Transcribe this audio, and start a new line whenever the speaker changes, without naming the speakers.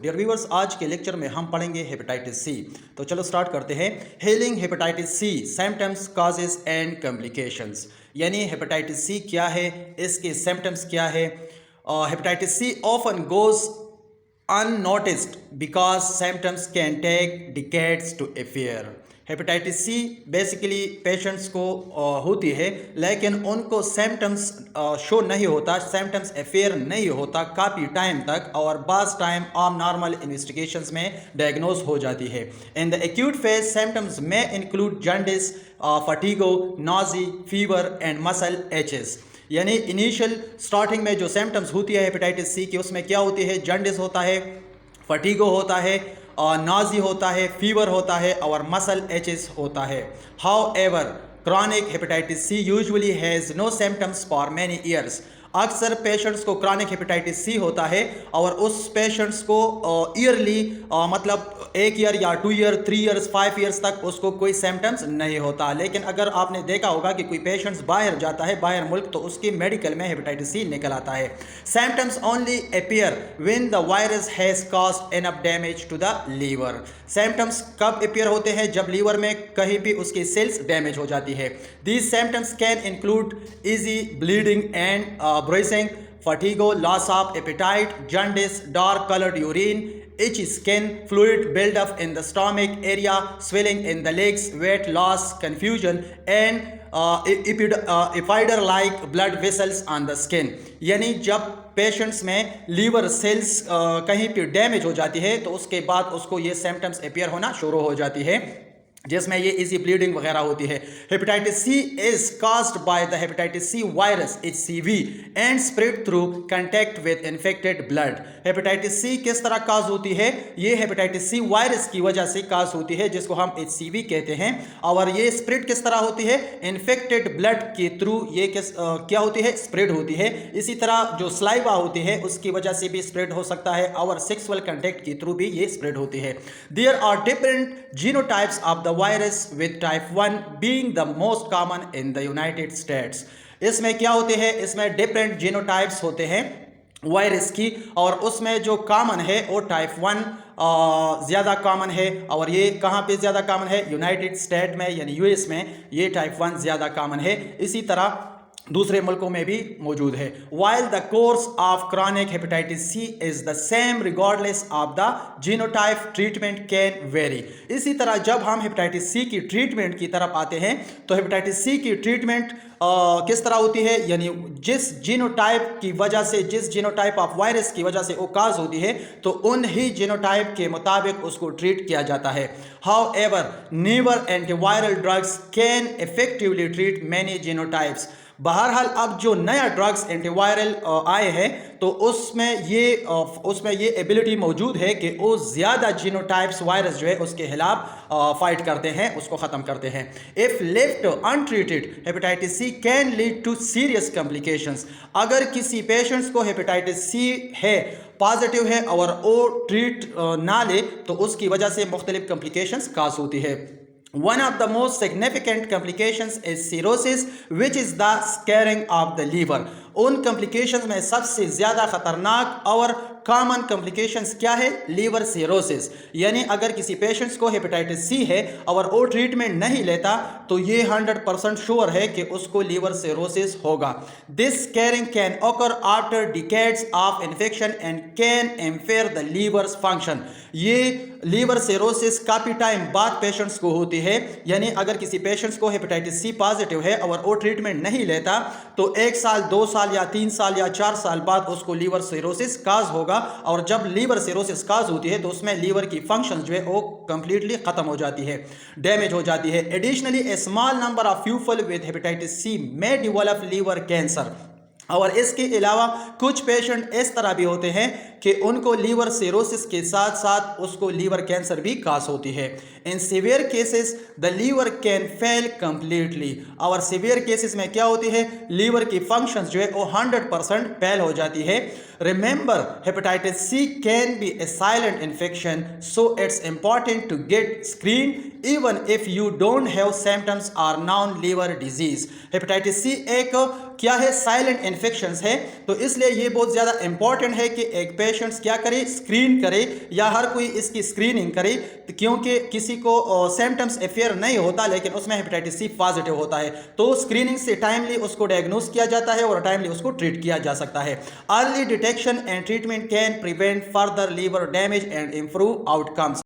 Dear viewers, आज के lecture में हम पढ़ेंगे हेपेटाइटिस सी। तो चलो स्टार्ट करते हैं। Healing hepatitis C symptoms, causes and complications. यानी हेपेटाइटिस सी क्या है, इसके सिम्टम्स क्या है। Hepatitis C often goes unnoticed because symptoms can take decades to appear। Hepatitis C basically patients को होती है, लेकिन उनको सिम्टम्स शो नहीं होता, सिम्टम्स अफेयर नहीं होता काफ़ी टाइम तक, और बाज़ टाइम आम नॉर्मल इन्वेस्टिगेशंस में डायग्नोज हो जाती है। In the acute phase symptoms में include jaundice, fatigue, nausea, fever and muscle aches. यानी इनिशियल स्टार्टिंग में जो सिम्टम्स होती है हेपेटाइटिस सी की, उसमें क्या होती है, जॉन्डिस होता है, फटीगो होता है, नाजी होता है, फीवर होता है और मसल एचेस होता है। However chronic hepatitis C usually has no symptoms for many years. अक्सर पेशेंट्स को क्रॉनिक हेपेटाइटिस सी होता है और उस पेशेंट्स को ईयरली मतलब 1 ईयर या 2 ईयर, 3 ईयर्स, 5 ईयर्स तक उसको कोई सिम्टम्स नहीं होता। लेकिन अगर आपने देखा होगा कि कोई पेशेंट्स बाहर जाता है, बाहर मुल्क, तो उसकी मेडिकल में हेपेटाइटिस सी निकल आता है। Symptoms only appear when the virus has caused enough damage to the liver. Symptoms कब अपीयर होते हैं, जब लीवर में कहीं भी उसकी सेल्स डैमेज हो जाती है। These symptoms can include easy bleeding and bruising, fatigue, loss of appetite, jaundice, dark colored urine, itchy skin, fluid buildup in the stomach area, swelling in the legs, weight loss, confusion, and epider like blood vessels on the skin। यानी जब patients में liver cells कहीं पे damage हो जाती है तो उसके बाद उसको ये सिम्टम्स अपीयर होना शुरू हो जाती है, जिसमें ये इजी ब्लीडिंग वगैरह होती है। Hepatitis C is caused by the hepatitis C virus HCV and spread through contact with infected blood. Hepatitis C किस तरह काज होती है, ये हेपेटाइटिस सी वायरस की वजह से काज होती है, जिसको हम HCV कहते हैं। और ये स्प्रेड किस तरह होती है, इन्फेक्टेड ब्लड के थ्रू ये क्या होती है, स्प्रेड होती है। इसी तरह जो स्लाइवा होती है उसकी वजह से भी स्प्रेड हो सकता है, और सेक्सुअल कांटेक्ट के थ्रू भी ये स्प्रेड होती है। There are different genotypes of the virus with type 1 being the most common in the United States। इसमें क्या होते हैं, इसमें डिफरेंट जीनोटाइप्स होते हैं वायरस की, और उसमें जो कॉमन है वो टाइप 1 ज़्यादा कॉमन है। और ये कहाँ पे ज़्यादा कॉमन है, यूनाइटेड स्टेट में यानी US में ये टाइप 1 ज़्यादा कॉमन है। इसी तरह दूसरे मुल्कों में भी मौजूद है। While the course of chronic hepatitis C is the same regardless of the genotype, treatment can vary. इसी तरह जब हम हेपेटाइटिस सी की ट्रीटमेंट की तरफ आते हैं तो हेपेटाइटिस सी की ट्रीटमेंट किस तरह होती है, यानी जिस जीनोटाइप की वजह से, जिस जीनोटाइप ऑफ वायरस की वजह से वो काज होती है, तो उन ही जीनोटाइप के मुताबिक उसको ट्रीट किया जाता है। However newer antiviral drugs can effectively treat many genotypes. बहरहाल अब जो नया ड्रग्स एंटीवायरल आए हैं तो उसमें ये एबिलिटी मौजूद है कि वो ज़्यादा जीनोटाइप्स वायरस जो है उसके खिलाफ फाइट करते हैं, उसको ख़त्म करते हैं। If left untreated hepatitis C can lead to serious complications. अगर किसी पेशेंट्स को हेपेटाइटिस सी है, पॉजिटिव है, और वो ट्रीट ना ले तो उसकी वजह से मुख्तलिफ कॉम्प्लिकेशंस काज होती है। One of the most significant complications is cirrhosis, which is the scarring of the liver। उन कॉम्प्लिकेशंस में सबसे ज़्यादा ख़तरनाक और कॉमन कॉम्प्लिकेशंस क्या है, लीवर सिरोसिस। यानी अगर किसी पेशेंट्स को हेपेटाइटिस सी है और वो ट्रीटमेंट नहीं लेता तो ये 100% श्योर है कि उसको लीवर सिरोसिस होगा। This scaring can occur after decades of infection and can impair the levers function. ये लीवर सिरोसिस काफ़ी टाइम बाद पेशेंट्स को होती है। यानी अगर किसी पेशेंट्स को हेपेटाइटिस सी पॉजिटिव है और वो ट्रीटमेंट नहीं लेता तो 1 साल, 2 साल या 3 साल या 4 साल बाद उसको लीवर सिरोसिस काज होगा। और जब लीवर सिरोसिस काज होती है तो उसमें लीवर की फंक्शंस जो है वो कंप्लीटली खत्म हो जाती है, डैमेज हो जाती है। Additionally a small number of people with hepatitis C may develop liver cancer. और इसके अलावा कुछ पेशेंट इस तरह भी होते हैं कि उनको लीवर सिरोसिस के साथ साथ उसको लीवर कैंसर भी काज होती है। In severe cases the liver can fail completely. और सीवियर केसेस में क्या होती है, लीवर की फंक्शंस जो है वो 100% फेल हो जाती है। Remember, hepatitis C can be a silent infection, so it's important to get screened even if you don't have symptoms or non-liver disease. Hepatitis C एक क्या है, साइलेंट इन्फेक्शंस है, तो इसलिए ये बहुत ज़्यादा इंपॉर्टेंट है कि एक पेशेंट्स क्या करे, स्क्रीन करे या हर कोई इसकी स्क्रीनिंग करे, क्योंकि किसी को सिम्टम्स अफेयर नहीं होता लेकिन उसमें हेपेटाइटिस सी पॉजिटिव होता है, तो स्क्रीनिंग से टाइमली उसको डायग्नोस किया जाता है और टाइमली उसको ट्रीट किया जा सकता है. Early detection and treatment can prevent further liver damage and improve outcomes.